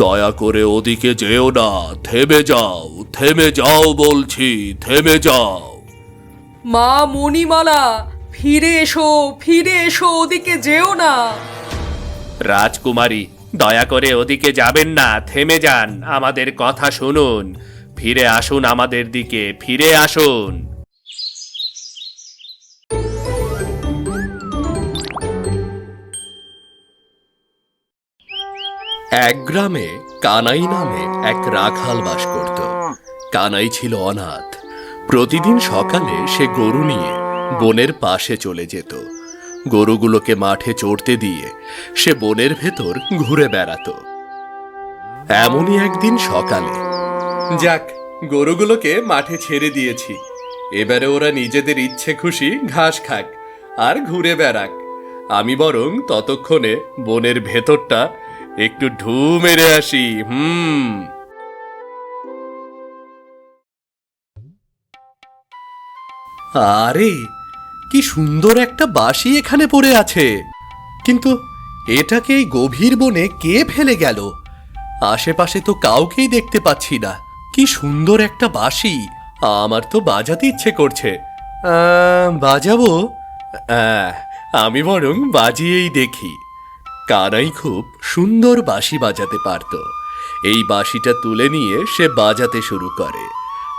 দয়া করে ওদিকে যেও না, থেমে যাও বলছি, থেমে যাও। মা মণিমালা, ফিরে এসো, ওদিকে যেও না। রাজকুমারী, দয়া করে ওদিকে যাবেন না, থেমে যান, আমাদের কথা শুনুন, ফিরে আসুন আমাদের দিকে, ফিরে আসুন। এক গ্রামে কানাই নামে এক রাখাল বাস করত। কানাই ছিল অনাথ। প্রতিদিন সকালে সে গরু নিয়ে বনের পাশে চলে যেত। গরুগুলোকে মাঠে চড়তে দিয়ে সে বনের ভেতর ঘুরে বেড়াতো। এমনই একদিন সকালে, যাক, গরুগুলোকে মাঠে ছেড়ে দিয়েছি, এবারে ওরা নিজেদের ইচ্ছে খুশি ঘাস খাক আর ঘুরে বেড়াক, আমি বরং ততক্ষণে বনের ভেতরটা একটু ঢু মেরে আসি। আরে, কি সুন্দর একটা বাঁশি এখানে পড়ে আছে, কিন্তু এটাকে এই গভীর বনে কে ফেলে গেল? আশেপাশে তো কাউকেই দেখতে পাচ্ছি না। কি সুন্দর একটা বাঁশি, আমার তো বাজাতে ইচ্ছে করছে। বাজাবো? আমি বরং বাজিয়েই দেখি। কানাই খুব সুন্দর বাঁশি বাজাতে পারত। এই বাঁশিটা তুলে নিয়ে সে বাজাতে শুরু করে।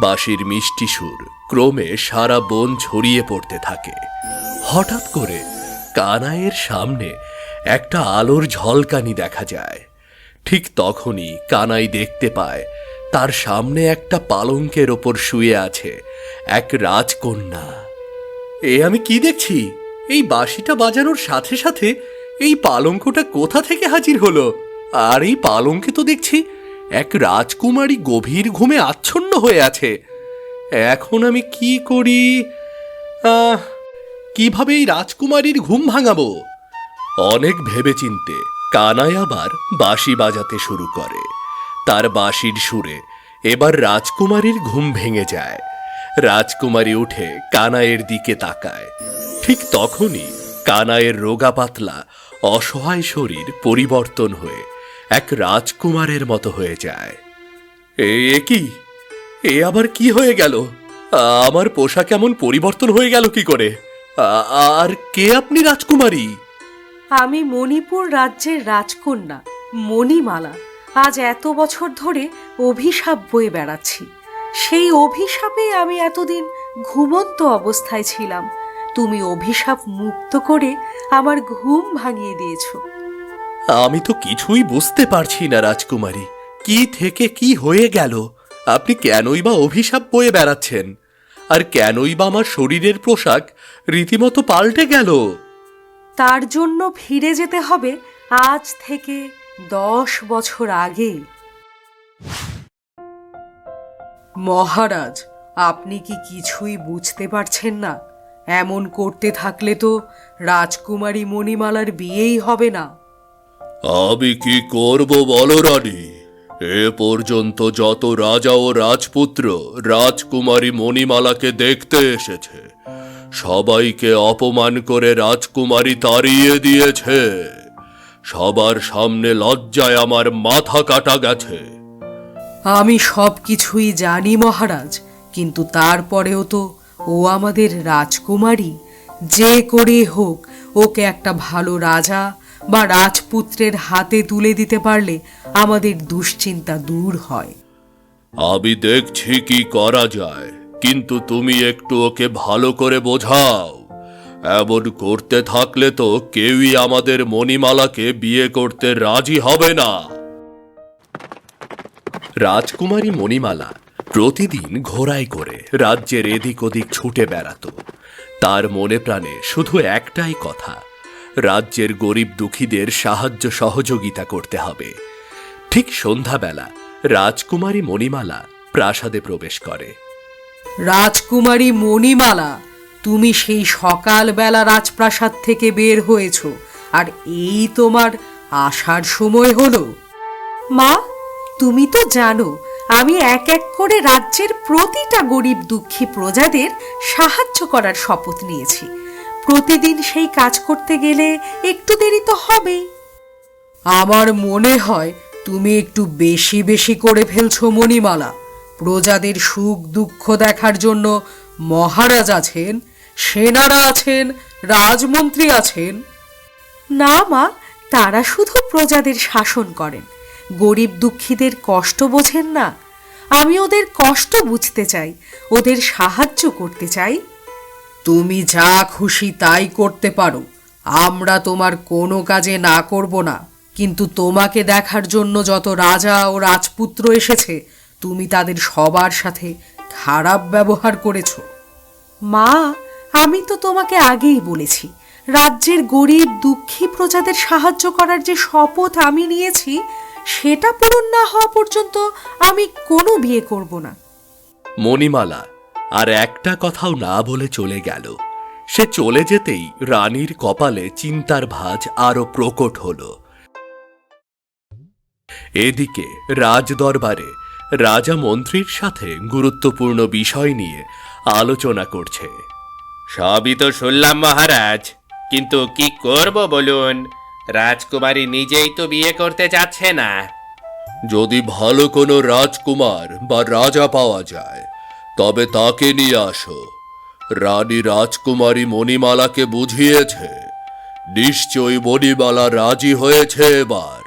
বাঁশির মিষ্টি সুর ক্রমে সারা বন ছড়িয়ে পড়তে থাকে। হঠাৎ করে কানাইয়ের সামনে একটা আলোর ঝলকানি দেখা যায়। ঠিক তখনই কানাই দেখতে পায় তার সামনে একটা পালঙ্কের ওপর শুয়ে আছে এক রাজকন্যা। এ আমি কি দেখছি? এই বাঁশিটা বাজানোর সাথে সাথে এই পালঙ্কটা কোথা থেকে হাজির হলো? আর এই পালঙ্কে তো দেখছি এক রাজকুমারী গভীর ঘুমে আচ্ছন্ন হয়ে আছে। এখন আমি কি করি? কিভাবে এই রাজকুমারীর ঘুম ভাঙাবো? অনেক ভেবেচিন্তে কানাই আবার বাঁশি বাজাতে শুরু করে। তার বাঁশির সুরে এবার রাজকুমারীর ঘুম ভেঙে যায়। রাজকুমারী উঠে কানাইয়ের দিকে তাকায়। ঠিক তখনই কানাইয়ের রোগা পাতলা অসহায় শরীর পরিবর্তন হয়ে এক রাজকুমারের মতো হয়ে যায়। এ কি? এ আবার কি হয়ে গেল? আমার পোশাক এমন পরিবর্তন হয়ে গেল কি করে? আর কে আপনি রাজকুমারী? আমি মণিপুর রাজ্যের রাজকন্যা মণিমালা। আজ এত বছর ধরে অভিশাপ বয়ে বেড়াচ্ছি। সেই অভিশাপে আমি এতদিন ঘুমন্ত অবস্থায় ছিলাম। তুমি অভিশাপ মুক্ত করে আমার ঘুম ভাঙিয়ে দিয়েছো। আমি তো কিছুই বুঝতে পারছি না রাজকুমারী, কি থেকে কি হয়ে গেল? আপনি কেনই বা অভিশাপ বয়ে বেড়াচ্ছেন? আর কেনই বা আমার শরীরের পোশাক রীতিমতো পাল্টে গেল? তার জন্য ফিরে যেতে হবে আজ থেকে 10 বছর আগে। মহারাজ, আপনি কি কিছুই বুঝতে পারছেন না? এমন করতে থাকলে তো রাজকুমারী মণিমালার বিয়েই হবে না। আমি কি করব বলো রানী? এ পর্যন্ত যত রাজা ও রাজপুত্র রাজকুমারী মণিমালাকে দেখতে এসেছে, সবাইকে অপমান করে রাজকুমারী তাড়িয়ে দিয়েছে। সবার সামনে লজ্জায় আমার মাথা কাটা গেছে। আমি সব কিছুই জানি মহারাজ, কিন্তু তারপরেও তো ও আমাদের রাজকুমারী। যে করে হোক ওকে একটা ভালো রাজা বা রাজপুত্রের হাতে তুলে দিতে পারলে আমাদের দুশ্চিন্তা দূর হয়। আমি দেখছি কি করা যায়, কিন্তু তুমি একটু ওকে ভালো করে বোঝাও। এমন করতে থাকলে তো কেউই আমাদের মণিমালাকে বিয়ে করতে রাজি হবে না। রাজকুমারী মণিমালা প্রতিদিন ঘোড়ায় করে রাজ্যের এদিক ওদিক ছুটে বেড়াত। তার মনে প্রাণে শুধু একটাই কথা, রাজ্যের গরিব দুঃখীদের সাহায্য সহযোগিতা করতে হবে। ঠিক সন্ধ্যাবেলা রাজকুমারী মণিমালা প্রাসাদে প্রবেশ করে। রাজকুমারী মণিমালা, তুমি সেই সকালবেলা রাজপ্রাসাদ থেকে বের হয়েছ, আর এই তোমার আসার সময় হলো? মা, তুমি তো জানো আমি এক এক করে রাজ্যের প্রতিটা গরিব দুঃখী প্রজাদের সাহায্য করার শপথ নিয়েছি। প্রতিদিন সেই কাজ করতে গেলে একটু দেরি তো হবেই। আমার মনে হয় তুমি একটু বেশি বেশি করে ফেলছো মণিমালা। প্রজাদের সুখ দুঃখ দেখার জন্য মহারাজ আছেন, সেনারা আছেন, রাজমন্ত্রী আছেন। না মা, তারা শুধু প্রজাদের শাসন করেন, গরিব দুঃখীদের কষ্ট বোঝেন না। আমি ওদের কষ্ট বুঝতে চাই, ওদের সাহায্য করতে চাই। তুমি যা খুশি তাই করতে পারো, আমরা তোমার কোনো কাজে না করব না। কিন্তু তোমাকে দেখার জন্য যত রাজা ও রাজপুত্র এসেছে, তুমি তাদের সবার সাথে খারাপ ব্যবহার করেছ। মা, আমি তো তোমাকে আগেই বলেছি, রাজ্যের গরিব দুঃখী প্রজাদের সাহায্য করার যে শপথ আমি নিয়েছি, সেটা পূরণ না হওয়া পর্যন্ত আমি কোনো বিয়ে করব না। মণিমালা আর একটা কথাও না বলে চলে গেল। সে চলে যেতেই রানীর কপালে চিন্তার ভাঁজ আরো প্রকট হল। এদিকে রাজদরবারে রাজা মন্ত্রীর সাথে গুরুত্বপূর্ণ বিষয় নিয়ে আলোচনা করছে। সবই তো শুনলাম মহারাজ, কিন্তু কি করব বলুন? রাজকুমারী নিজেই তো বিয়ে করতে চাচ্ছে না। যদি ভালো কোনো রাজকুমার বা রাজা পাওয়া যায় তবে তাকে নিয়ে আসো। রানী রাজকুমারী মণিমালাকে বুঝিয়েছে, নিশ্চয়ই মণিমালা রাজি হয়েছে এবার।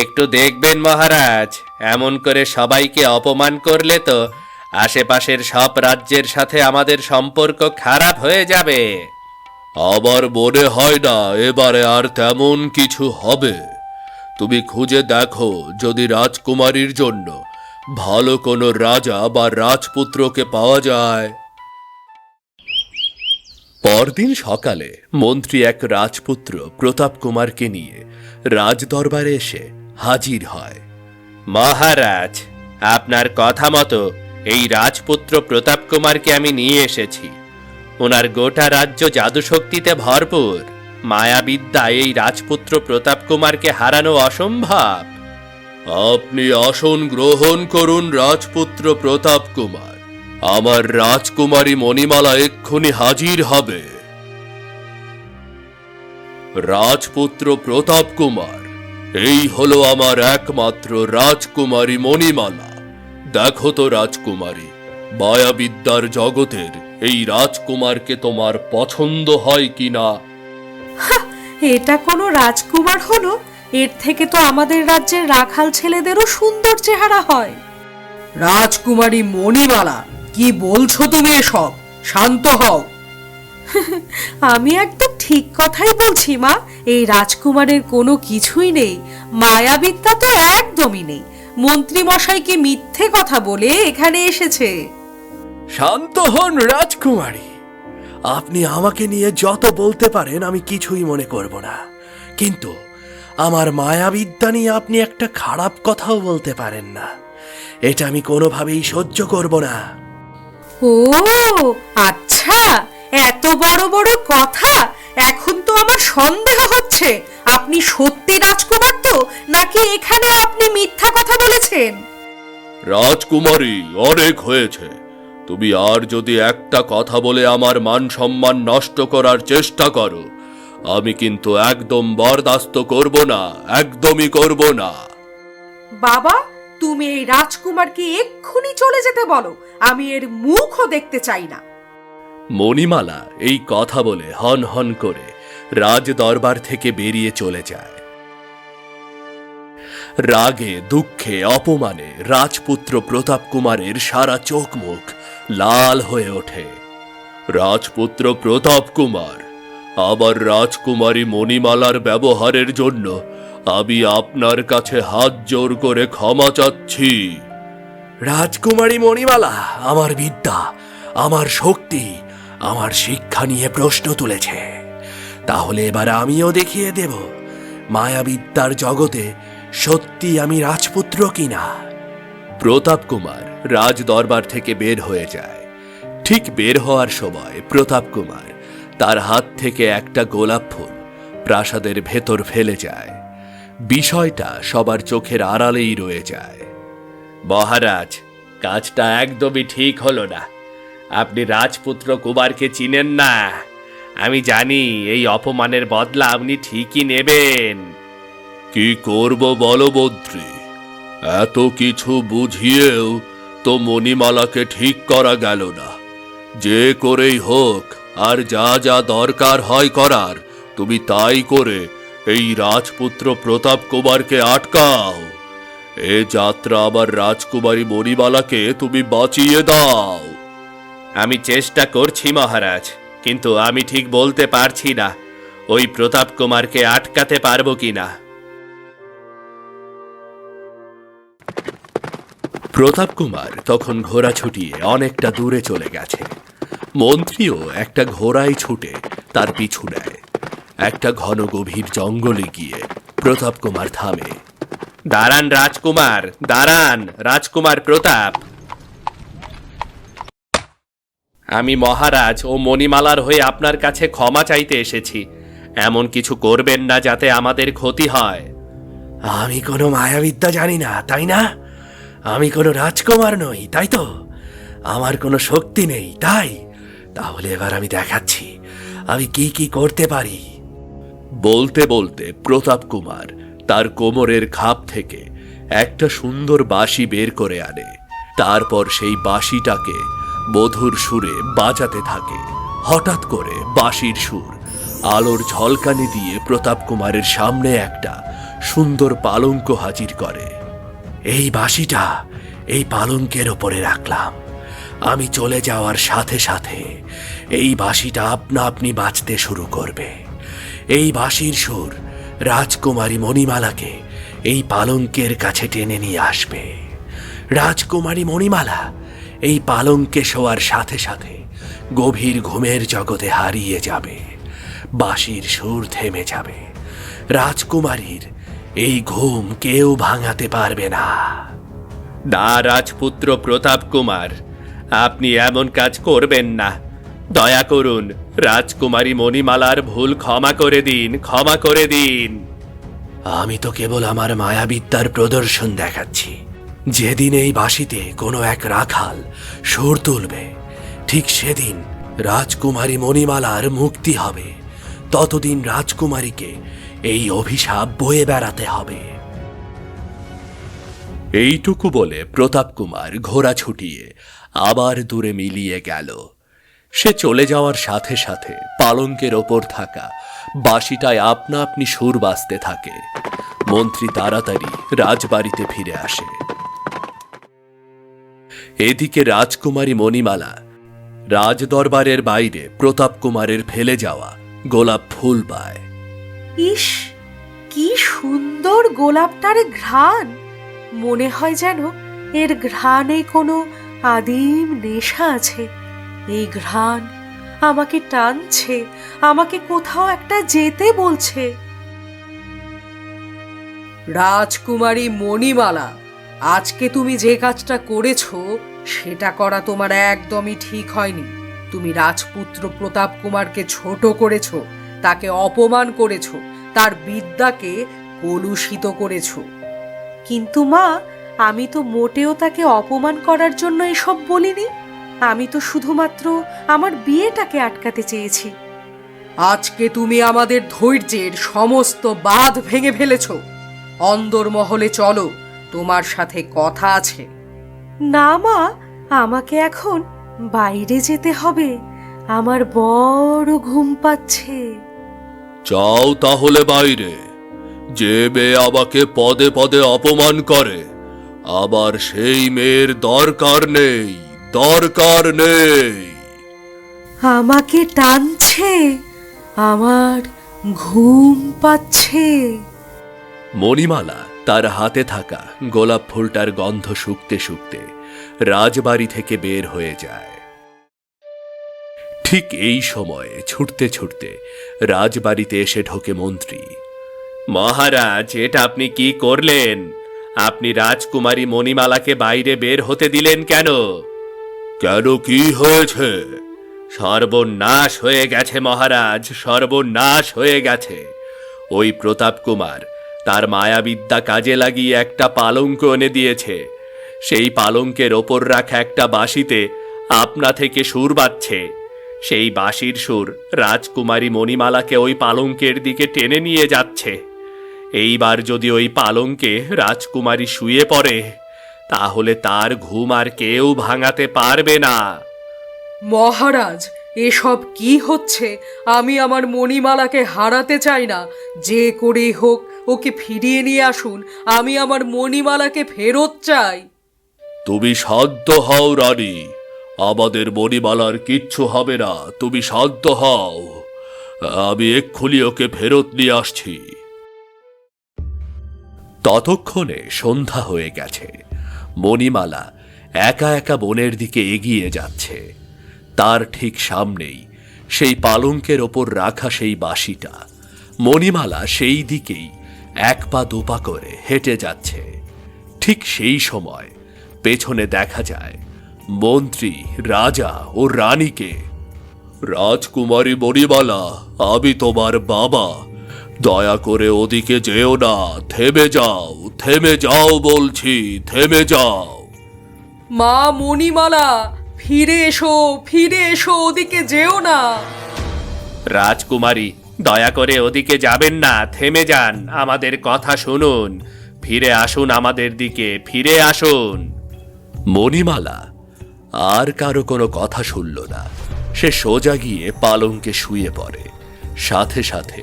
একটু দেখবেন মহারাজ, এমন করে সবাইকে অপমান করলে তো আশেপাশের সব রাজ্যের সাথে আমাদের সম্পর্ক খারাপ হয়ে যাবে। আবার মনে হয় না এবারে আর তেমন কিছু হবে। তুমি খুঁজে দেখো যদি রাজকুমারীর জন্য ভালো কোনো রাজা বা রাজপুত্রকে পাওয়া যায়। পরদিন সকালে মন্ত্রী এক রাজপুত্র প্রতাপ কুমারকে নিয়ে রাজদরবারে এসে হাজির হয়। মহারাজ, আপনার কথা মতো এই রাজপুত্র প্রতাপ কুমারকে আমি নিয়ে এসেছি। ওনার গোটা রাজ্য জাদুশক্তিতে ভরপুর। মায়াবিদ্যায় এই রাজপুত্র প্রতাপ কুমারকে হারানো অসম্ভব। আপনি আসন গ্রহণ করুন রাজপুত্র প্রতাপ কুমার। আমার রাজকুমারী মণিমালা এক্ষুনি হাজির হবে। রাজপুত্র প্রতাপ কুমার, এই হলো আমার একমাত্র রাজকুমারী মণিমালা। দেখো তো রাজকুমারী, মায়াবিদ্যার জগতের এই রাজকুমারকে তোমার পছন্দ হয় কিনা? এটা কোনো রাজকুমার হলো? এর থেকে তো আমাদের রাজ্যের রাখাল ছেলেদেরও সুন্দর চেহারা হয়। রাজকুমারী মণিমালা, কি বলছো তুমি এসব? শান্ত হও। আমি একদম ঠিক কথাই বলছি মা। এই রাজকুমারের কোনো কিছুই নেই, মায়াবিদ্যা তো একদমই নেই। মন্ত্রী মশাইকে মিথ্যে কথা বলে এখানে এসেছে। শান্ত হন রাজকুমারী, আপনি আমাকে নিয়ে যত বলতে পারেন আমি কিছুই মনে করব না, কিন্তু আমার মায়াবিদ্যা নিয়ে আপনি একটা খারাপ কথাও বলতে পারেন না। এটা আমি কোনোভাবেই সহ্য করব না। ও আচ্ছা, এত বড় বড় কথা! এখন তো আমার সন্দেহ হচ্ছে আপনি সত্যি রাজকুমার তো, নাকি এখানে আপনি মিথ্যা কথা বলেছেন। রাজকুমারী, অনেক হয়েছে। তুমি আর যদি একটা কথা বলে আমার মান সম্মান নষ্ট করার চেষ্টা করো, আমি কিন্তু একদম বরদাস্ত করব না, একদমই করব না। বাবা, তুমি এই রাজকুমারকে এক্ষুনি চলে যেতে বলো, আমি এর মুখও দেখতে চাই না। মণিমালা এই কথা বলে হন হন করে রাজ দরবার থেকে বেরিয়ে চলে যায়। রাগে দুঃখে অপমানে রাজপুত্র প্রতাপ কুমারের সারা চোখ মুখ লাল হয়ে ওঠে। রাজপুত্র প্রতাপ কুমার, আবার রাজকুমারী মণিমালার ব্যবহারের জন্য আমি আপনার কাছে হাত জোর করে ক্ষমা চাচ্ছি। রাজকুমারী মণিমালা আমার বিদ্যা, আমার শক্তি, আমার শিক্ষা নিয়ে প্রশ্ন তুলেছে। তাহলে এবার আমিও দেখিয়ে দেব মায়াবিদ্যার জগতে সত্যি আমি রাজপুত্র কিনা। প্রতাপ কুমার রাজ দরবার থেকে বের হয়ে যায়। ঠিক বের হওয়ার সময় প্রতাপ কুমার তার হাত থেকে একটা গোলাপ ফুল প্রাসাদের ভেতর ফেলে যায়। বিষয়টা সবার চোখের আড়ালেই রয়ে যায়। মহারাজ, কাজটা একদমই ঠিক হলো না। আপনি রাজপুত্র কুমারকে চিনেন না। আমি জানি এই অপমানের বদলা আপনি ঠিকই নেবেন। কি করব বলো মন্ত্রী, এত কিছু বুঝিয়েও তো মণিমালাকে ঠিক করা গেল না। যে করেই হোক, আর যা যা দরকার হয় করার তুমি তাই করে এই রাজপুত্র প্রতাপ কুমারকে আটকাও। এ যাত্রা আবার রাজকুমারী মণিমালাকে তুমি বাঁচিয়ে দাও। আমি চেষ্টা করছি মহারাজ, কিন্তু আমি ঠিক বলতে পারছি না ওই প্রতাপ কুমারকে আটকাতে পারবো কিনা। প্রতাপ কুমার তখন ঘোড়া ছুটিয়ে অনেকটা দূরে চলে গেছে। মন্ত্রীও একটা ঘোড়ায় ছুটে তার পিছু নেয়। একটা ঘন গভীর জঙ্গলে গিয়ে প্রতাপ কুমার থামে। দাঁড়ান রাজকুমার, দাঁড়ান রাজকুমার প্রতাপ। আমি মহারাজ ও মণিমালার হয়ে আপনার কাছে ক্ষমা চাইতে এসেছি। এমন কিছু করবেন না যাতে আমাদের ক্ষতি হয়। আমি কোনো মায়াবিদ্যা জানি না, তাই না? আমি কোনো রাজকুমার নই, তাই তো? আমার কোনো শক্তি নেই, তাই? তাহলে এবার আমি দেখাচ্ছি আমি কি কি করতে পারি। বলতে বলতে প্রতাপ কুমার তার কোমরের খাপ থেকে একটা সুন্দর বাঁশি বের করে আনে। তারপর সেই বাঁশিটাকে মধুর সুরে বাজাতে থাকে। হঠাৎ করে বাঁশির সুর আলোর ঝলকানি দিয়ে প্রতাপ কুমারের সামনে একটা সুন্দর পালঙ্ক হাজির করে। এই বাঁশিটা এই পালঙ্কের ওপরে রাখলাম। আমি চলে যাওয়ার সাথে সাথে এই বাঁশিটা আপনা আপনি বাজতে শুরু করবে। এই বাঁশির সুর রাজকুমারী মণিমালাকে এই পালঙ্কের কাছে টেনে নিয়ে আসবে। রাজকুমারী মণিমালা এই পালঙ্কে শোয়ার সাথে সাথে গভীর ঘুমের জগতে হারিয়ে যাবে। বাঁশির সুর থেমে যাবে। রাজকুমারীর এই ঘুম কেউ ভাঙাতে পারবে না। না রাজপুত্র প্রতাপ কুমার, আপনি এমন কাজ করবেন না। দয়া করুন, রাজকুমারী মণিমালার ভুল ক্ষমা করে দিন, ক্ষমা করে দিন। আমি তো কেবল আমার মায়াবিদ্যার প্রদর্শন দেখাচ্ছি। যেদিন এই বাঁশিতে কোনো এক রাখাল সুর তুলবে, ঠিক সেদিন রাজকুমারী মণিমালার মুক্তি হবে। ততদিন রাজকুমারীকে এই অভিশাপ বয়ে বেড়াতে হবে। এইটুকু বলে প্রতাপ কুমার ঘোড়া ছুটিয়ে আবার দূরে মিলিয়ে গেল। সে চলে যাওয়ার সাথে সাথে পালঙ্কের ওপর থাকা বাঁশিটায় আপনা আপনি সুর বাজতে থাকে। মন্ত্রী তাড়াতাড়ি রাজবাড়িতে ফিরে আসে। এদিকে রাজকুমারী মণিমালা রাজদরবারের বাইরে প্রতাপ কুমারের ফেলে যাওয়া গোলাপ ফুল পায়। ইস, কি সুন্দর গোলাপটার ঘ্রাণ! মনে হয় যেন এর ঘ্রাণে কোনো আদিম নেশা আছে। এই ঘ্রাণ আমাকে টানছে, আমাকে কোথাও একটা যেতে বলছে। রাজকুমারী মণিমালা, আজকে তুমি যে কাজটা করেছো সেটা করা তোমার একদমই ঠিক হয়নি। তুমি রাজপুত্র প্রতাপ কুমারকে ছোট করেছো, তাকে অপমান করেছো, তার বিদ্যাকে কলুষিত করেছো। কিন্তু মা, আমি তো মোটেও তাকে অপমান করার জন্য এসব বলিনি। আমি তো শুধুমাত্র আমার বিয়েটাকে আটকাতে চেয়েছি। আজকে তুমি আমাদের ধৈর্যের সমস্ত বাঁধ ভেঙে ফেলেছো। অন্দরমহলে চলো, তোমার সাথে কথা আছে। না মা, আমাকে এখন বাইরে যেতে হবে। আমার বড় ঘুম পাচ্ছে। যাও তাহলে বাইরে। যে মেয়ে আমাকে পদে পদে অপমান করে, আবার সেই মেয়ের দরকার নেই, দরকার নেই। আমাকে টানছে, আমার ঘুম পাচ্ছে। মণিমালা তার হাতে থাকা গোলাপ ফুলটার গন্ধ শুকতে শুকতে রাজবাড়ি থেকে বের হয়ে যায়। ঠিক এই সময়ে ছুটতে ছুটতে রাজবাড়িতে এসে ঢোকে মন্ত্রী। মহারাজ, এটা আপনি কি করলেন? আপনি রাজকুমারী মণিমালাকে বাইরে বের হতে দিলেন কেন? কেন, কি হয়েছে? সর্বনাশ হয়ে গেছে মহারাজ, সর্বনাশ হয়ে গেছে। ওই প্রতাপ কুমার তার মায়াবিদ্যা কাজে লাগিয়ে একটা পালঙ্ক এনে দিয়েছে। সেই পালঙ্কের ওপর রাখা একটা বাঁশিতে আপনা থেকে সুর বাজছে। সেই বাঁশির সুর রাজকুমারী মণিমালাকে ওই পালঙ্কের দিকে টেনে নিয়ে যাচ্ছে। এইবার যদি ওই পালঙ্কে রাজকুমারী শুয়ে পড়ে তাহলে তার ঘুম আর কেউ ভাঙাতে পারবে না। মহারাজ, এসব কি হচ্ছে? আমি আমার মণিমালাকে হারাতে চাই না। যে করেই হোক ওকে ফিরিয়ে নিয়ে আসুন। আমি আমার মণিমালাকে ফেরত চাই। তুমি শান্ত হও রানী, আমাদের মণিমালার কিচ্ছু হবে না, তুমি শান্ত হও। আমি এক্ষুনি ওকে ফেরত নিয়ে আসছি। ততক্ষণে সন্ধ্যা হয়ে গেছে। মণিমালা একা একা বনের দিকে এগিয়ে যাচ্ছে। তার ঠিক সামনেই সেই পালঙ্কের ওপর রাখা সেই বাঁশিটা। মণিমালা সেই দিকেই এক পা দুপা করে হেঁটে যাচ্ছে। ঠিক সেই সময় পেছনে দেখা যায় মন্ত্রী, রাজা ও রানীকে। রাজকুমারী মণিমালা, আমি তোমার বাবা, দয়া করে ওদিকে যেও না, থেমে যাও বলছি, থেমে যাও। মা মণিমালা, ফিরে এসো, ওদিকে যেও না। রাজকুমারী, দয়া করে ওদিকে যাবেন না, থেমে যান, আমাদের কথা শুনুন, ফিরে আসুন আমাদের দিকে, ফিরে আসুন। মণিমালা আর কারো কোনো কথা শুনল না। সে সোজা গিয়ে পালঙ্কে শুয়ে পড়ে। সাথে সাথে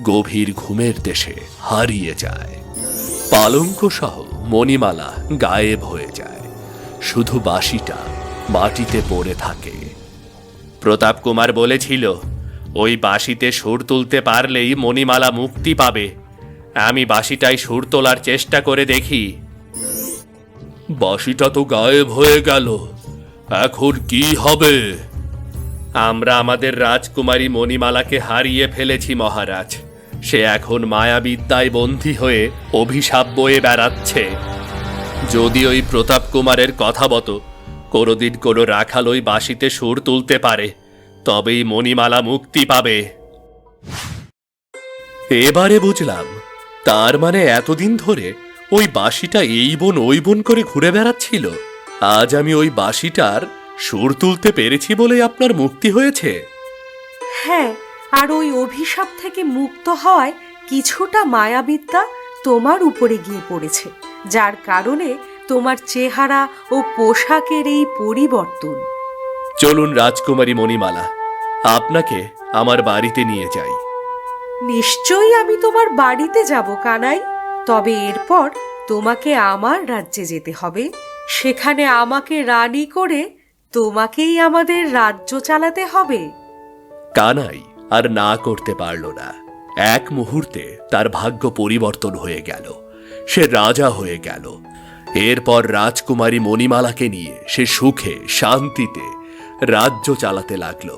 গভীর ঘুমের দেশে হারিয়ে যায়। পালঙ্ক সহ মণিমালা গায়েব হয়ে যায়। শুধু বাঁশিটা মাটিতে পড়ে থাকে। প্রতাপ কুমার বলেছিল ওই বাঁশিতে সুর তুলতে পারলেই মণিমালা মুক্তি পাবে। আমি বাঁশিটায় সুর তোলার চেষ্টা করে দেখি। বাঁশিটা তো গায়েব হয়ে গেল, এখন কি হবে? আমরা আমাদের রাজকুমারী মণিমালাকে হারিয়ে ফেলেছি মহারাজ। সে এখন মায়াবিদ্যায় বন্দী হয়ে অভিশাপ বয়ে বেড়াচ্ছে। যদি ওই প্রতাপ কুমারের কথা মতো কোনোদিন কোনো রাখাল ওই বাঁশিতে সুর তুলতে পারে তবেই মণিমালা মুক্তি পাবে। এবারে বুঝলাম, তার মানে এতদিন ধরে ওই বাঁশিটা এই বন ওই বন করে ঘুরে বেড়াচ্ছিল। আজ আমি ওই বাঁশিটার সুর তুলতে পেরেছি বলেই আপনার মুক্তি হয়েছে। হ্যাঁ, আর ওই অভিশাপ থেকে মুক্ত হওয়ায় কিছুটা মায়াবিদ্যা তোমার উপরে গিয়ে পড়েছে, যার কারণে তোমার চেহারা ও পোশাকের এই পরিবর্তন। চলুন রাজকুমারী মণিমালা, আপনাকে আমার বাড়িতে নিয়ে যাই। নিশ্চয়ই আমি তোমার বাড়িতে যাব কানাই, তবে এরপর তোমাকে আমার রাজ্যে যেতে হবে। সেখানে আমাকে রানী করে তোমাকেই আমাদের রাজ্য চালাতে হবে। কানাই আর না করতে পারল না। এক মুহূর্তে তার ভাগ্য পরিবর্তন হয়ে গেল। সে রাজা হয়ে গেল। এরপর রাজকুমারী মণিমালাকে নিয়ে সে সুখে শান্তিতে রাজ্য চালাতে লাগলো।